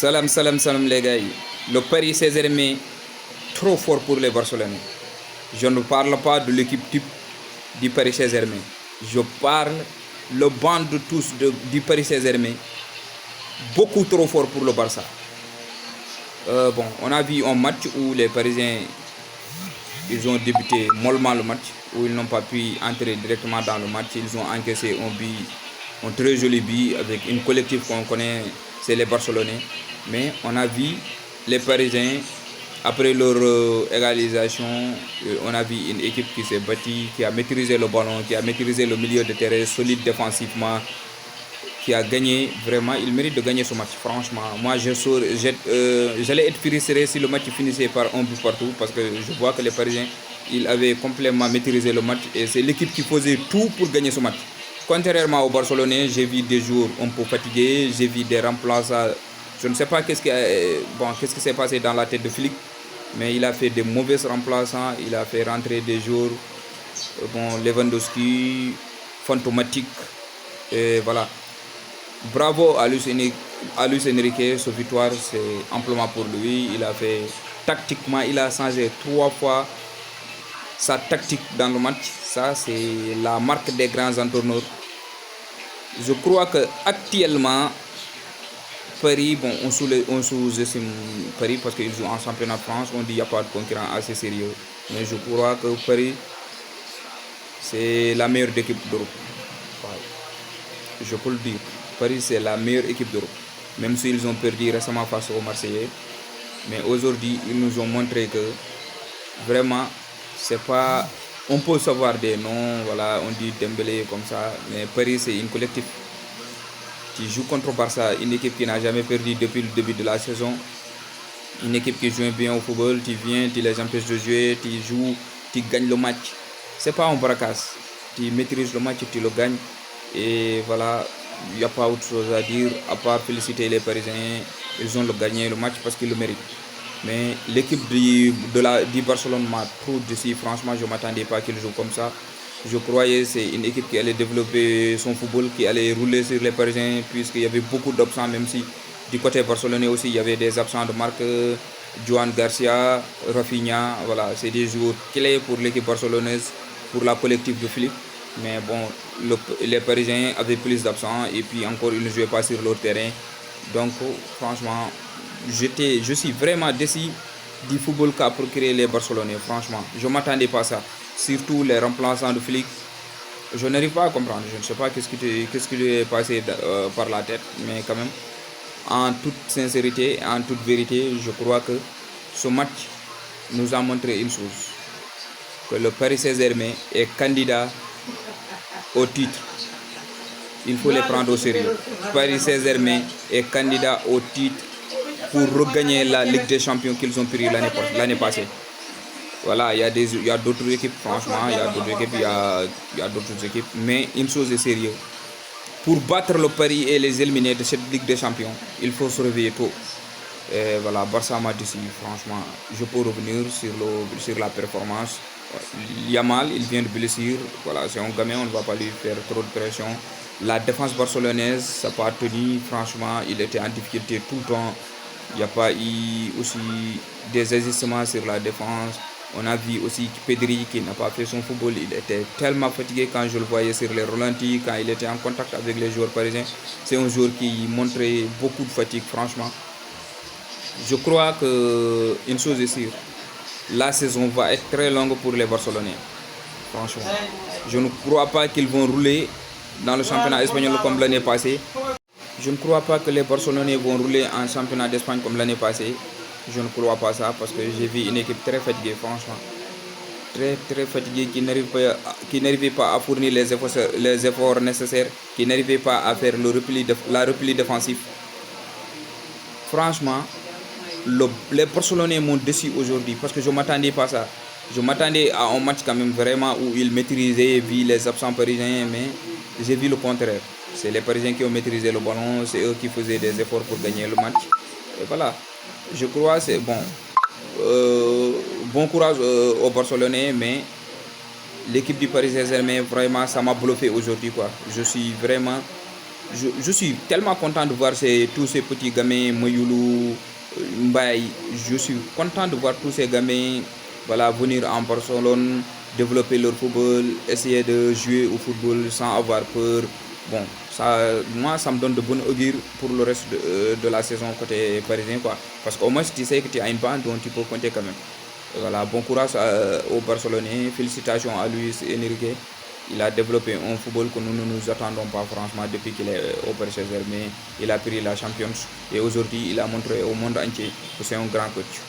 Salam les gars. Le Paris Saint-Germain, trop fort pour les Barcelonais. Je ne parle pas de l'équipe type du Paris Saint-Germain. Je parle le banc de tous du Paris Saint-Germain. Beaucoup trop fort pour le Barça. On a vu un match où les Parisiens ils ont débuté mollement le match, où ils n'ont pas pu entrer directement dans le match. Ils ont encaissé un très joli but avec une collective qu'on connaît, c'est les Barcelonais. Mais on a vu les Parisiens, après leur égalisation, on a vu une équipe qui s'est bâtie, qui a maîtrisé le ballon, qui a maîtrisé le milieu de terrain, solide défensivement, qui a gagné. Vraiment, il mérite de gagner ce match. Franchement, moi, j'allais être frustré si le match finissait par un but partout, parce que je vois que les Parisiens, ils avaient complètement maîtrisé le match et c'est l'équipe qui faisait tout pour gagner ce match. Contrairement aux Barcelonais, j'ai vu des joueurs un peu fatigués, j'ai vu des remplaçants. Je ne sais pas qu'est-ce qui s'est passé dans la tête de Flick, mais il a fait des mauvais remplaçants, il a fait rentrer des joueurs, Lewandowski, fantomatique, et voilà. Bravo à Luis Enrique, ce victoire c'est amplement pour lui. Il a fait tactiquement, il a changé 3 fois sa tactique dans le match. Ça c'est la marque des grands entraîneurs. Je crois que actuellement Paris, on sous-estime Paris parce qu'ils jouent en championnat de France. On dit qu'il n'y a pas de concurrent assez sérieux. Mais je crois que Paris c'est la meilleure équipe d'Europe. Je peux le dire. Paris c'est la meilleure équipe d'Europe. Même s'ils ont perdu récemment face aux Marseillais. Mais aujourd'hui, ils nous ont montré que vraiment, c'est pas... On peut savoir des noms, voilà, on dit Dembélé comme ça. Mais Paris c'est une collective qui joue contre Barça, une équipe qui n'a jamais perdu depuis le début de la saison. Une équipe qui joue bien au football, tu viens, tu les empêches de jouer, tu joues, tu gagnes le match. C'est pas un braquage. Tu maîtrises le match, tu le gagnes. Et voilà, il n'y a pas autre chose à dire à part féliciter les Parisiens. Ils ont gagné le match parce qu'ils le méritent. Mais l'équipe du Barcelone m'a trop déçu. Franchement, je ne m'attendais pas qu'ils jouent comme ça. Je croyais que c'est une équipe qui allait développer son football, qui allait rouler sur les Parisiens, puisqu'il y avait beaucoup d'absents, même si du côté barcelonais aussi, il y avait des absents de marque. Joan Garcia, Rafinha, voilà, c'est des joueurs clés pour l'équipe barcelonaise, pour la collective de Philippe. Mais bon, les Parisiens avaient plus d'absents et puis encore ils ne jouaient pas sur leur terrain. Donc franchement, je suis vraiment déçu du football qu'a procuré les Barcelonais. Franchement, je ne m'attendais pas à ça. Surtout les remplaçants de Flick. Je n'arrive pas à comprendre. Je ne sais pas qu'est-ce qui lui est passé par la tête. Mais quand même, en toute sincérité, en toute vérité, je crois que ce match nous a montré une chose. Que le Paris Saint-Germain est candidat au titre. Il faut les prendre au sérieux. Paris Saint-Germain est candidat au titre pour regagner la Ligue des Champions qu'ils ont pris l'année passée. Voilà, il y a d'autres équipes, franchement, il y a d'autres équipes. Mais une chose est sérieuse. Pour battre le Paris et les éliminer de cette Ligue des Champions, il faut se réveiller tôt. Et voilà, Barça m'a déçu, franchement. Je peux revenir sur la performance. Yamal, il vient de blessure. Voilà, c'est un gamin, on ne va pas lui faire trop de pression. La défense barcelonaise, ça n'a pas tenu. Franchement, il était en difficulté tout le temps. Il n'y a pas eu aussi des ajustements sur la défense. On a vu aussi Pedri qui n'a pas fait son football. Il était tellement fatigué quand je le voyais sur les ralentis, quand il était en contact avec les joueurs parisiens. C'est un joueur qui montrait beaucoup de fatigue, franchement. Je crois qu'une chose est sûre, la saison va être très longue pour les Barcelonais. Franchement, je ne crois pas qu'ils vont rouler dans le championnat espagnol comme l'année passée. Je ne crois pas que les Barcelonais vont rouler en championnat d'Espagne comme l'année passée. Je ne crois pas ça parce que j'ai vu une équipe très fatiguée, franchement. Très fatiguée, qui n'arrivait pas à fournir les efforts nécessaires, qui n'arrivait pas à faire la repli défensif. Franchement, les Barcelonais m'ont déçu aujourd'hui parce que je ne m'attendais pas à ça. Je m'attendais à un match quand même vraiment où ils maîtrisaient, vu les absents parisiens, mais j'ai vu le contraire. C'est les Parisiens qui ont maîtrisé le ballon, c'est eux qui faisaient des efforts pour gagner le match. Et voilà, je crois que c'est bon. Bon courage aux Barcelonais, mais l'équipe du Paris Saint-Germain, vraiment, ça m'a bluffé aujourd'hui, quoi. Je suis vraiment je suis tellement content de voir tous ces petits gamins, Mayulu, Mbaye. Je suis content de voir tous ces gamins, voilà, venir en Barcelone, développer leur football, essayer de jouer au football sans avoir peur. Bon, ça, moi, ça me donne de bonnes augures pour le reste de la saison côté parisien, quoi. Parce qu'au moins, tu sais que tu as une bande dont tu peux compter quand même. Voilà, bon courage aux Barcelonais. Félicitations à Luis Enrique. Il a développé un football que nous ne nous attendons pas franchement depuis qu'il est au Paris Saint-Germain. Il a pris la Champions et aujourd'hui il a montré au monde entier que c'est un grand coach.